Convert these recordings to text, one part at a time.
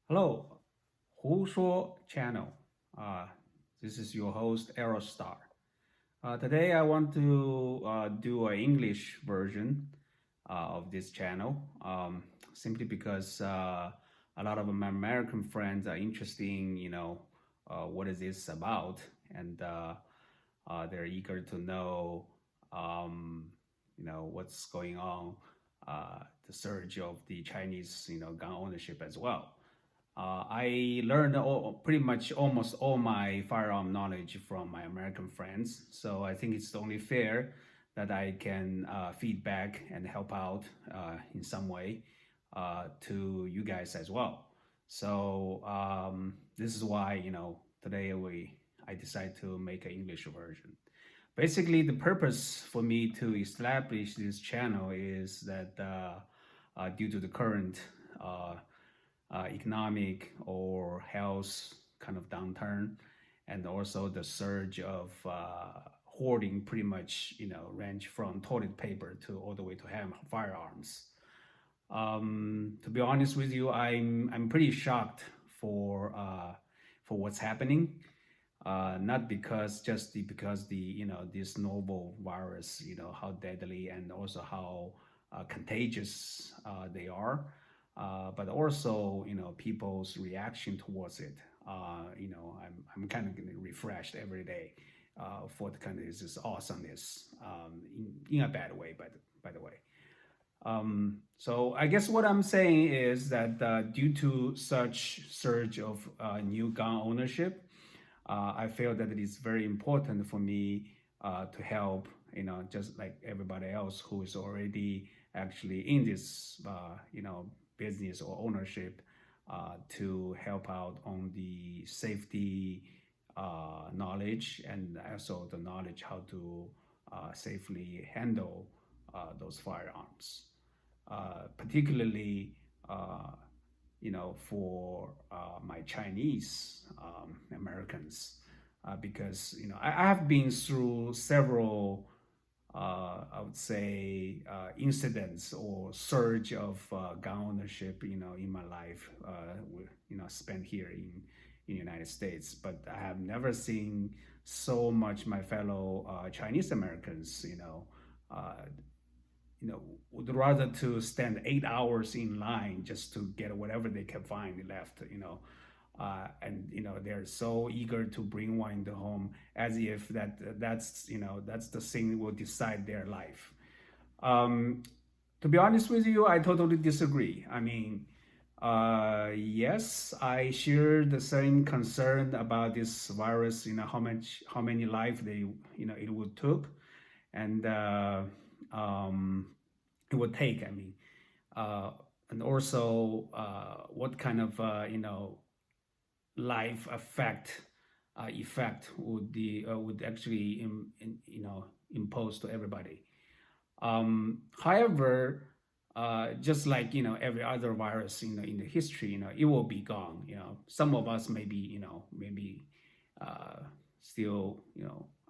Hello, WHO说channel. Uh, this is your host Aerostar. Today I want to do an English version of this channel, simply because a lot of my American friends are interested in, what is this about, and they're eager to know, what's going on, the surge of the Chinese, gun ownership as well. I learned pretty much almost all my firearm knowledge from my American friends. So I think it's only fair that I can feedback and help out in some way to you guys as well. So this is why today I decided to make an English version. Basically, the purpose for me to establish this channel is that due to the current economic or health kind of downturn, and also the surge of hoarding, pretty much range from toilet paper to all the way to firearms. To be honest with you, I'm pretty shocked for what's happening. Not because because this novel virus, how deadly and also how contagious they are, but also people's reaction towards it. I'm kind of getting refreshed every day for the kind of this awesomeness, in a bad way, by the way. So I guess what I'm saying is that due to such surge of new gun ownership, I feel that it is very important for me to help, just like everybody else who is already actually in this, business or ownership, to help out on the safety knowledge, and also the knowledge how to safely handle those firearms, particularly for my Chinese Americans, because I have been through several, I would say, incidents or surge of gun ownership, in my life, spent here in the United States. But I have never seen so much my fellow Chinese Americans, uh, would rather to stand 8 hours in line just to get whatever they can find left, and they're so eager to bring one into home, as if that's the thing that will decide their life. Um, to be honest with you, I totally disagree. I mean, yes, I share the same concern about this virus. How many lives it would took, and it would take. I mean, uh, and also what kind of life effect would actually impose to everybody. However, just like every other virus in the history, it will be gone. Some of us maybe uh, still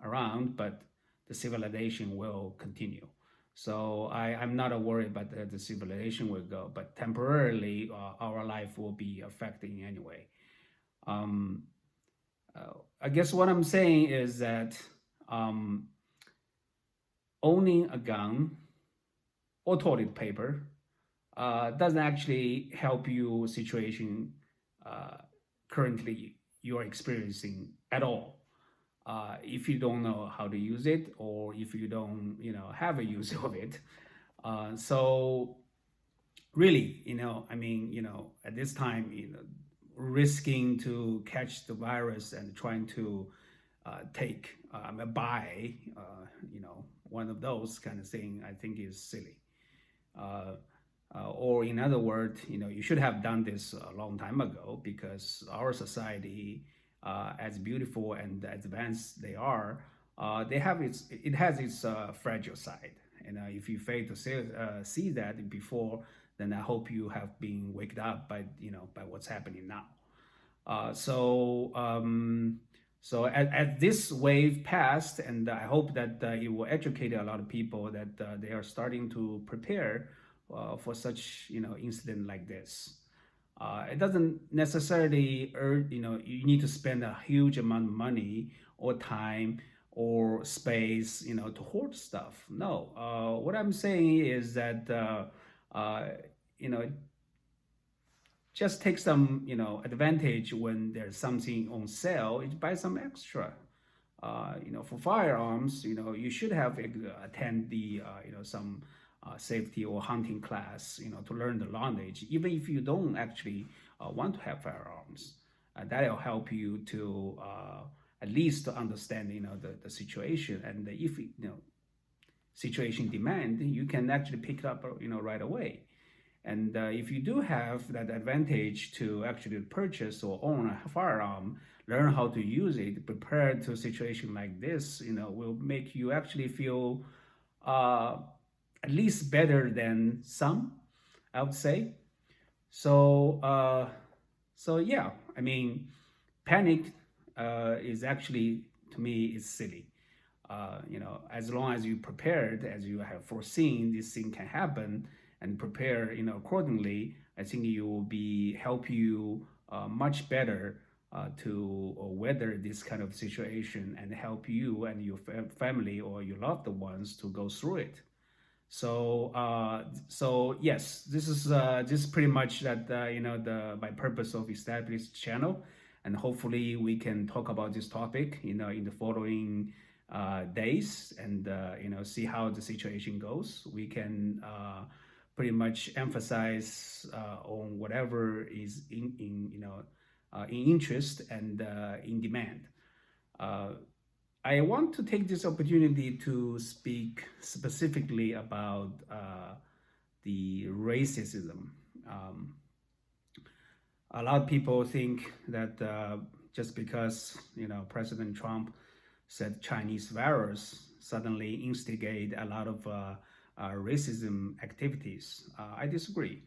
around, but the civilization will continue. So I'm not worried about the civilization will go, but temporarily our life will be affected anyway. Um, I guess what I'm saying is that um, owning a gun or toilet paper doesn't actually help you situation uh, currently you're experiencing at all. If you don't know how to use it, or if you don't have a use of it. So really, I mean, at this time, risking to catch the virus and trying to buy, one of those kind of thing, I think is silly. Uh, or in other words, you should have done this a long time ago, because our society, as beautiful and advanced they are, it has its fragile side. And if you fail to see that before, then I hope you have been waked up by what's happening now. So as this wave passed, and I hope that it will educate a lot of people that they are starting to prepare for such incident like this. It doesn't necessarily you need to spend a huge amount of money or time or space to hoard stuff. No, what I'm saying is that uh, you know just take some advantage when there's something on sale. You buy some extra. For firearms, you should have attend the some safety or hunting class, to learn the knowledge, even if you don't actually want to have firearms. That'll help you to at least to understand, the situation, and if situation demand, you can actually pick it up, right away. And if you do have that advantage to actually purchase or own a firearm, learn how to use it, prepare to a situation like this, will make you actually feel uh, at least better than some, I would say. So, yeah, I mean, panic is actually, to me, is silly. As long as you prepared, as you have foreseen, this thing can happen, and prepare, accordingly. I think it will be help you much better to weather this kind of situation, and help you and your family or your loved ones to go through it. So yes, this is pretty much that the my purpose of establish channel, and hopefully we can talk about this topic in the following days, and see how the situation goes. We can pretty much emphasize on whatever is in interest and in demand. Uh, I want to take this opportunity to speak specifically about the racism. Um, a lot of people think that just because President Trump said Chinese virus suddenly instigate a lot of racism activities. I disagree.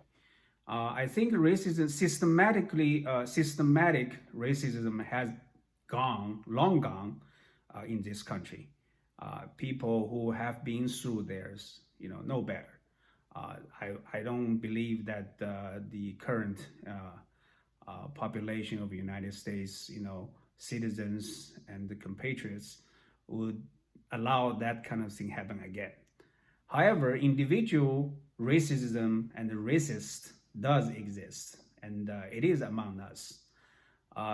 I think racism systematic racism has long gone in this country. People who have been through theirs, know better. I don't believe that the current population of the United States, citizens and the compatriots would allow that kind of thing happen again. However, individual racism and the racist does exist, and it is among us.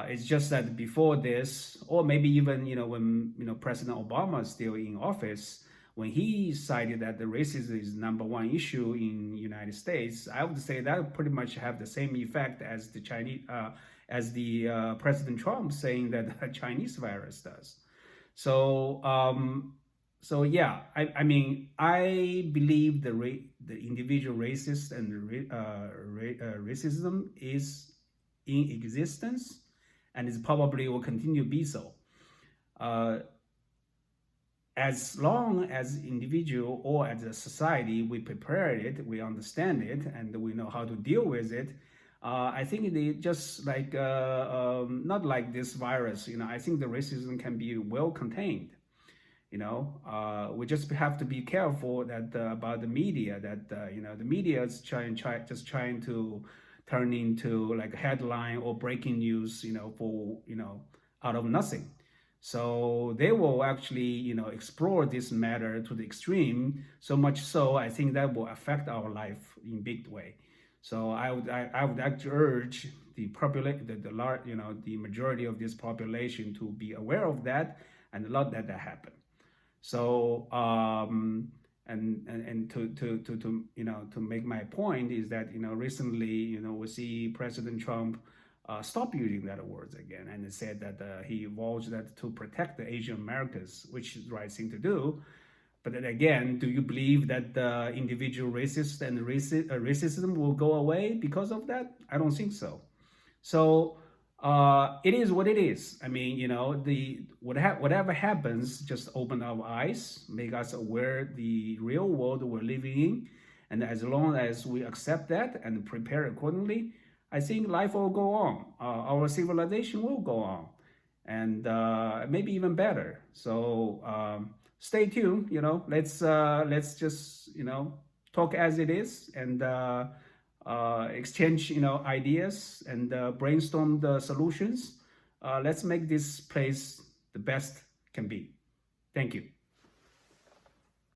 It's just that before this, or maybe even when President Obama is still in office, when he cited that the racism is number one issue in the United States, I would say that would pretty much have the same effect as the President Trump saying that the Chinese virus does. So yeah, I mean, I believe the individual racist and racism is in existence, and it probably will continue to be so. Uh, as long as individual or as a society we prepare it, we understand it, and we know how to deal with it. I think it just like not like this virus. I think the racism can be well contained. We just have to be careful that about the media, that the media is trying to turn into like a headline or breaking news, for out of nothing. So they will actually explore this matter to the extreme, so much so I think that will affect our life in big way. So I would actually urge the population, the large, the majority of this population to be aware of that and not let that happen. So and to make my point is that recently we see President Trump stop using that words again, and it said that he vowed that to protect the Asian Americans, which is the right thing to do. But then again, do you believe that the individual racist and racism will go away because of that? I don't think so. So it is what it is. I mean, whatever happens, just open our eyes, make us aware the real world we're living in, and as long as we accept that and prepare accordingly, I think life will go on. Our civilization will go on, and maybe even better. So stay tuned. Let's just talk as it is, and exchange ideas and brainstorm the solutions. Let's make this place the best can be. Thank you.